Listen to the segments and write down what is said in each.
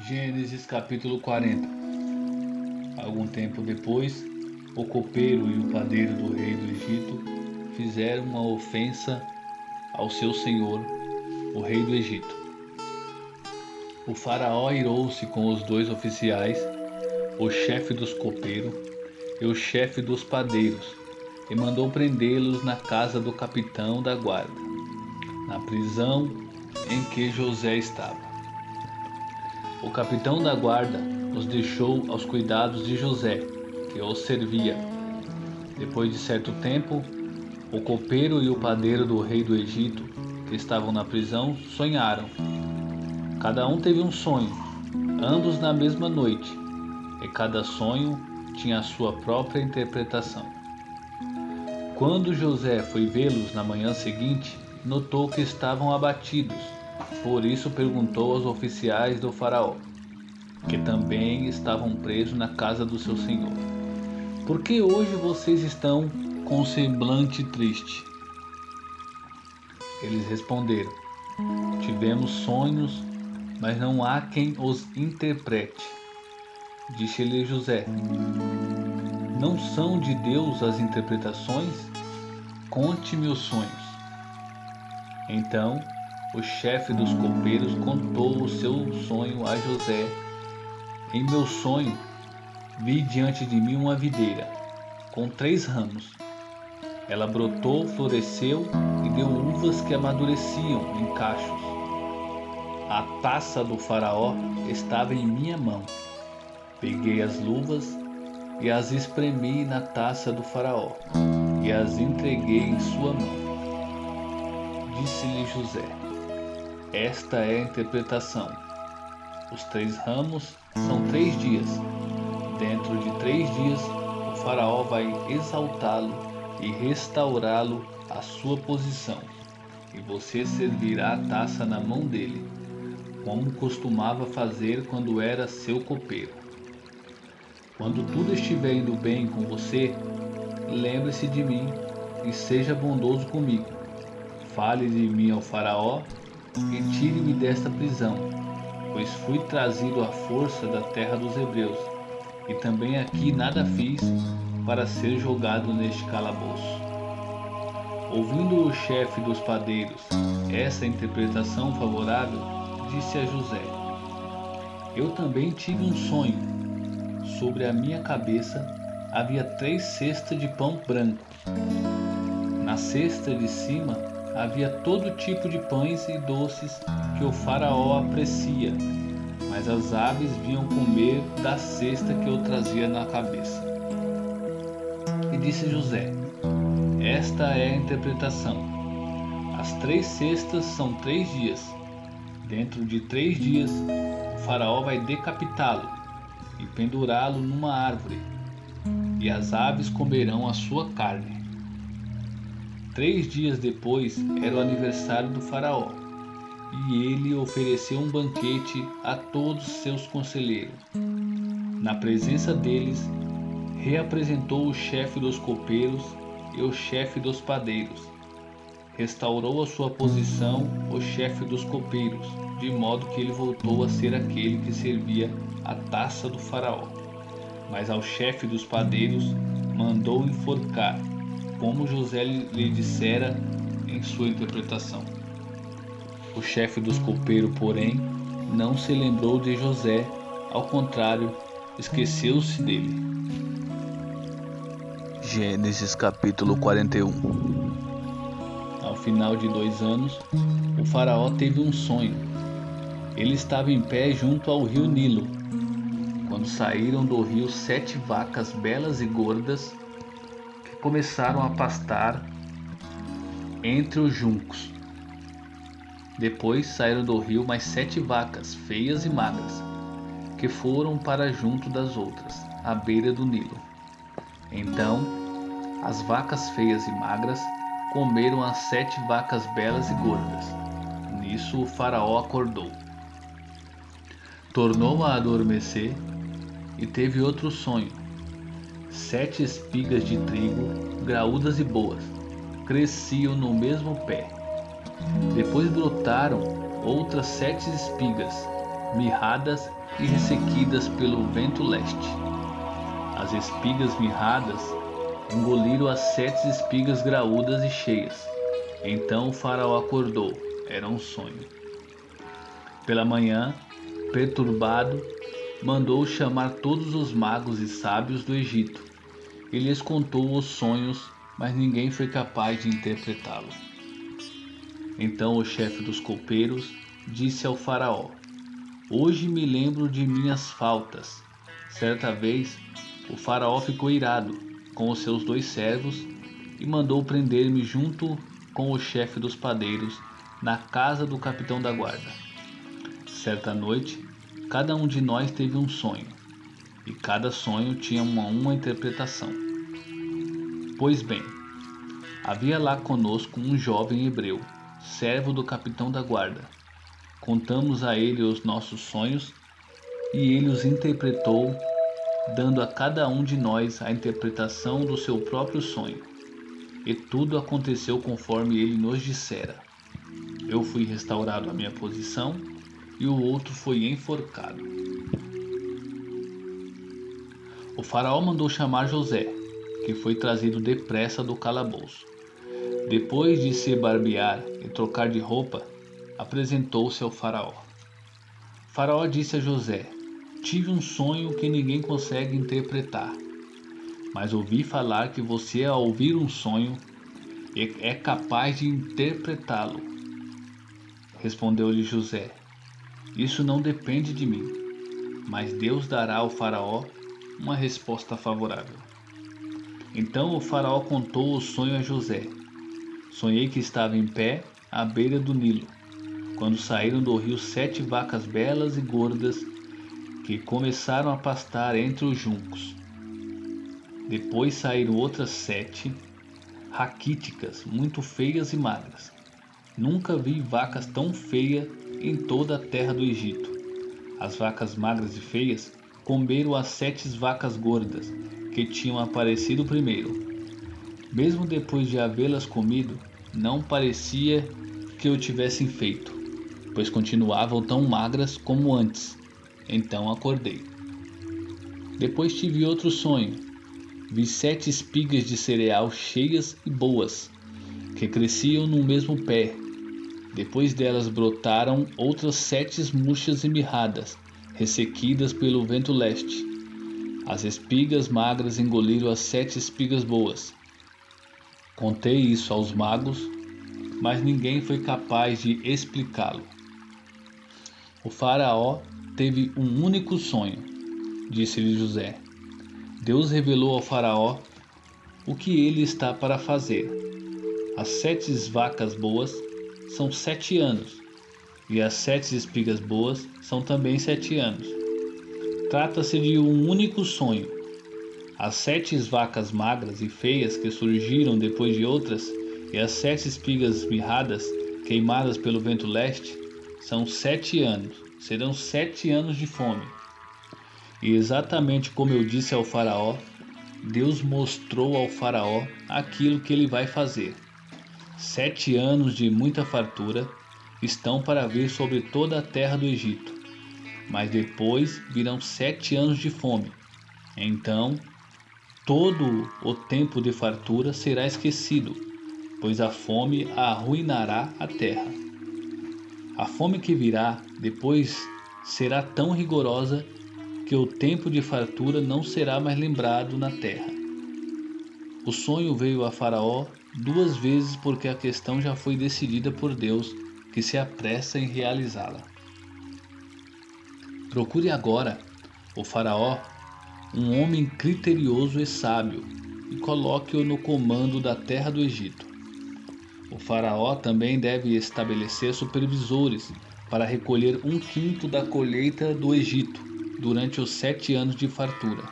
Gênesis capítulo 40. Algum tempo depois, o copeiro e o padeiro do rei do Egito fizeram uma ofensa ao seu senhor, o rei do Egito. O faraó irou-se com os dois oficiais, o chefe dos copeiros e o chefe dos padeiros, e mandou prendê-los na casa do capitão da guarda, na prisão em que José estava. O capitão da guarda os deixou aos cuidados de José, que os servia. Depois de certo tempo, o copeiro e o padeiro do rei do Egito, que estavam na prisão, sonharam. Cada um teve um sonho, ambos na mesma noite, e cada sonho tinha a sua própria interpretação. Quando José foi vê-los na manhã seguinte, notou que estavam abatidos. Por isso perguntou aos oficiais do faraó, que também estavam presos na casa do seu senhor: por que hoje vocês estão com semblante triste? Eles responderam: tivemos sonhos, mas não há quem os interprete. Disse-lhe José: não são de Deus as interpretações? Conte-me os sonhos. Então o chefe dos copeiros contou o seu sonho a José. Em meu sonho, vi diante de mim uma videira, com 3 ramos. Ela brotou, floresceu e deu uvas que amadureciam em cachos. A taça do faraó estava em minha mão. Peguei as luvas e as espremi na taça do faraó, e as entreguei em sua mão. Disse-lhe José: esta é a interpretação. Os 3 ramos são 3 dias. Dentro de 3 dias, o faraó vai exaltá-lo e restaurá-lo à sua posição, e você servirá a taça na mão dele, como costumava fazer quando era seu copeiro. Quando tudo estiver indo bem com você, lembre-se de mim e seja bondoso comigo. Fale de mim ao faraó e tire-me desta prisão, pois fui trazido à força da terra dos hebreus, e também aqui nada fiz para ser jogado neste calabouço. Ouvindo o chefe dos padeiros essa interpretação favorável, disse a José: eu também tive um sonho. Sobre a minha cabeça havia 3 cestas de pão branco. Na cesta de cima havia todo tipo de pães e doces que o faraó aprecia, mas as aves vinham comer da cesta que eu trazia na cabeça. E disse José: esta é a interpretação. As 3 cestas são 3 dias. Dentro de 3 dias, o faraó vai decapitá-lo e pendurá-lo numa árvore, e as aves comerão a sua carne. 3 dias depois era o aniversário do faraó, e ele ofereceu um banquete a todos seus conselheiros. Na presença deles, reapresentou o chefe dos copeiros e o chefe dos padeiros. Restaurou a sua posição o chefe dos copeiros, de modo que ele voltou a ser aquele que servia a taça do faraó. Mas ao chefe dos padeiros mandou enforcar, como José lhe dissera em sua interpretação. O chefe dos copeiros, porém, não se lembrou de José, ao contrário, esqueceu-se dele. Gênesis capítulo 41. Ao final de 2 anos, o faraó teve um sonho. Ele estava em pé junto ao rio Nilo, quando saíram do rio 7 vacas belas e gordas, que começaram a pastar entre os juncos. Depois saíram do rio mais 7 vacas feias e magras, que foram para junto das outras, à beira do Nilo. Então as vacas feias e magras comeram as 7 vacas belas e gordas. Nisso o faraó acordou. Tornou a adormecer e teve outro sonho. 7 espigas de trigo, graúdas e boas, cresciam no mesmo pé. Depois brotaram outras 7 espigas, mirradas e ressequidas pelo vento leste. As espigas mirradas engoliram as 7 espigas graúdas e cheias. Então o faraó acordou, era um sonho. Pela manhã, perturbado, mandou chamar todos os magos e sábios do Egito. Ele lhes contou os sonhos, mas ninguém foi capaz de interpretá-lo. Então o chefe dos copeiros disse ao faraó: Hoje me lembro de minhas faltas. Certa vez, o faraó ficou irado com os seus 2 servos e mandou prender-me junto com o chefe dos padeiros na casa do capitão da guarda. Certa noite, cada um de nós teve um sonho, e cada sonho tinha uma interpretação. Pois bem, havia lá conosco um jovem hebreu, servo do capitão da guarda. Contamos a ele os nossos sonhos, e ele os interpretou, dando a cada um de nós a interpretação do seu próprio sonho. E tudo aconteceu conforme ele nos dissera. Eu fui restaurado à minha posição, e o outro foi enforcado. O faraó mandou chamar José, que foi trazido depressa do calabouço. Depois de se barbear e trocar de roupa, apresentou-se ao faraó. O faraó disse a José: Tive um sonho que ninguém consegue interpretar, mas ouvi falar que você, ao ouvir um sonho, é capaz de interpretá-lo. Respondeu-lhe José: Isso não depende de mim, mas Deus dará ao faraó uma resposta favorável. Então o faraó contou o sonho a José. Sonhei que estava em pé à beira do Nilo, quando saíram do rio 7 vacas belas e gordas que começaram a pastar entre os juncos. Depois saíram outras 7, raquíticas, muito feias e magras. Nunca vi vacas tão feias em toda a terra do Egito. As vacas magras e feias comeram as 7 vacas gordas que tinham aparecido primeiro. Mesmo depois de havê-las comido, não parecia que o tivessem feito, pois continuavam tão magras como antes. Então acordei. Depois tive outro sonho. Vi 7 espigas de cereal cheias e boas, que cresciam no mesmo pé. Depois delas brotaram outras 7 murchas e mirradas, ressequidas pelo vento leste. As espigas magras engoliram as 7 espigas boas. Contei isso aos magos, mas ninguém foi capaz de explicá-lo. O faraó teve um único sonho, disse-lhe José. Deus revelou ao faraó o que ele está para fazer. As 7 vacas boas são 7 anos, e as 7 espigas boas são também 7 anos. Trata-se de um único sonho. As 7 vacas magras e feias que surgiram depois de outras, e as 7 espigas mirradas, queimadas pelo vento leste, são 7 anos. Serão 7 anos de fome. E exatamente como eu disse ao faraó, Deus mostrou ao faraó aquilo que ele vai fazer. 7 anos de muita fartura estão para vir sobre toda a terra do Egito, mas depois virão 7 anos de fome. Então, todo o tempo de fartura será esquecido, pois a fome arruinará a terra. A fome que virá depois será tão rigorosa que o tempo de fartura não será mais lembrado na terra. O sonho veio a Faraó 2 vezes porque a questão já foi decidida por Deus, que se apressa em realizá-la. Procure agora, o Faraó, um homem criterioso e sábio, e coloque-o no comando da terra do Egito. O faraó também deve estabelecer supervisores para recolher 1/5 da colheita do Egito durante os 7 anos de fartura.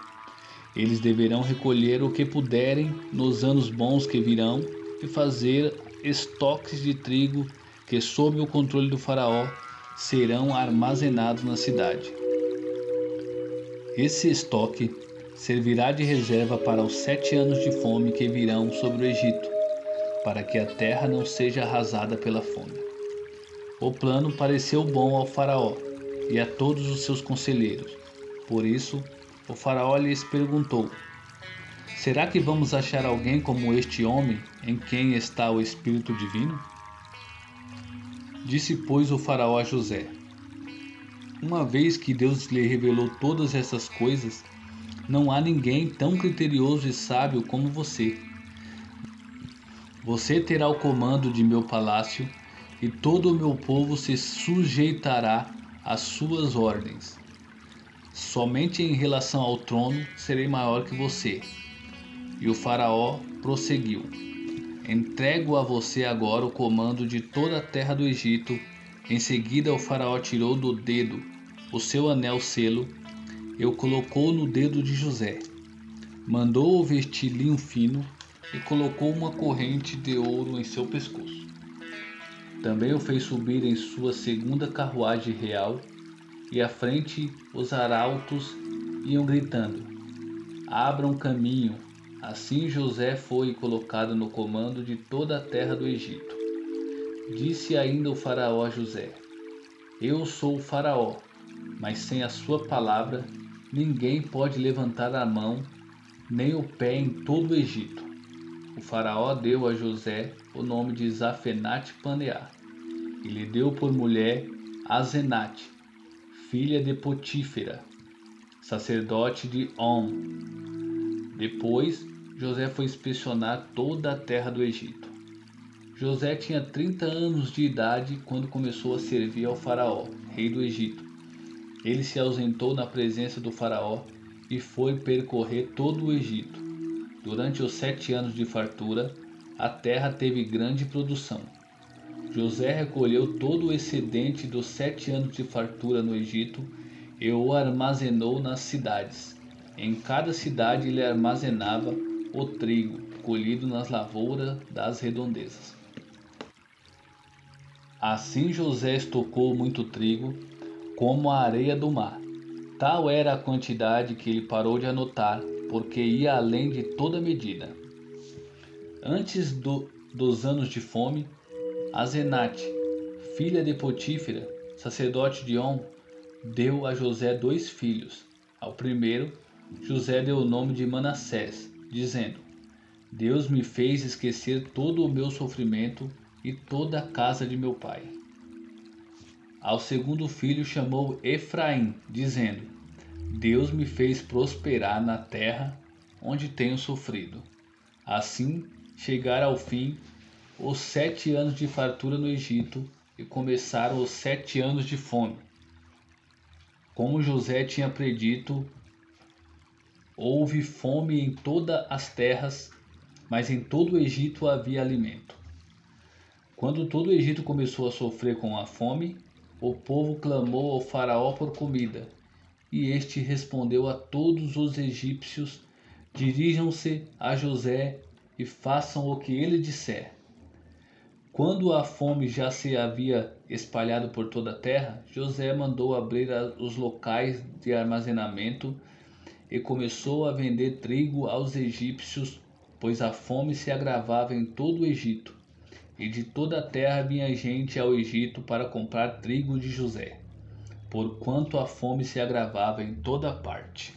Eles deverão recolher o que puderem nos anos bons que virão e fazer estoques de trigo que, sob o controle do faraó, serão armazenados na cidade. Esse estoque servirá de reserva para os 7 anos de fome que virão sobre o Egito, para que a terra não seja arrasada pela fome. O plano pareceu bom ao faraó, e a todos os seus conselheiros. Por isso, o faraó lhes perguntou: será que vamos achar alguém como este homem em quem está o Espírito Divino? Disse, pois, o faraó a José: uma vez que Deus lhe revelou todas essas coisas, não há ninguém tão criterioso e sábio como você. Você terá o comando de meu palácio e todo o meu povo se sujeitará às suas ordens. Somente em relação ao trono serei maior que você. E o faraó prosseguiu: entrego a você agora o comando de toda a terra do Egito. Em seguida o faraó tirou do dedo o seu anel selo e o colocou no dedo de José. Mandou-o vestir linho fino e colocou uma corrente de ouro em seu pescoço. Também o fez subir em sua segunda carruagem real, e à frente os arautos iam gritando: abram caminho. Assim José foi colocado no comando de toda a terra do Egito. Disse ainda o faraó a José: eu sou o faraó, mas sem a sua palavra ninguém pode levantar a mão nem o pé em todo o Egito. O faraó deu a José o nome de Zafenate-Paneá e lhe deu por mulher Azenate, filha de Potífera, sacerdote de On. Depois, José foi inspecionar toda a terra do Egito. José tinha 30 anos de idade quando começou a servir ao faraó, rei do Egito. Ele se ausentou na presença do faraó e foi percorrer todo o Egito. Durante os 7 anos de fartura, a terra teve grande produção. José recolheu todo o excedente dos 7 anos de fartura no Egito e o armazenou nas cidades. Em cada cidade ele armazenava o trigo colhido nas lavouras das redondezas. Assim José estocou muito trigo, como a areia do mar. Tal era a quantidade que ele parou de anotar, porque ia além de toda medida. Antes dos anos de fome, Azenate, filha de Potífera, sacerdote de On, deu a José 2 filhos. Ao primeiro, José deu o nome de Manassés, dizendo: Deus me fez esquecer todo o meu sofrimento e toda a casa de meu pai. Ao segundo filho chamou Efraim, dizendo: Deus me fez prosperar na terra onde tenho sofrido. Assim chegaram ao fim os 7 anos de fartura no Egito e começaram os 7 anos de fome. Como José tinha predito, houve fome em todas as terras, mas em todo o Egito havia alimento. Quando todo o Egito começou a sofrer com a fome, o povo clamou ao faraó por comida, e este respondeu a todos os egípcios: dirijam-se a José e façam o que ele disser. Quando a fome já se havia espalhado por toda a terra, José mandou abrir os locais de armazenamento e começou a vender trigo aos egípcios, pois a fome se agravava em todo o Egito, e de toda a terra vinha gente ao Egito para comprar trigo de José, porquanto a fome se agravava em toda parte.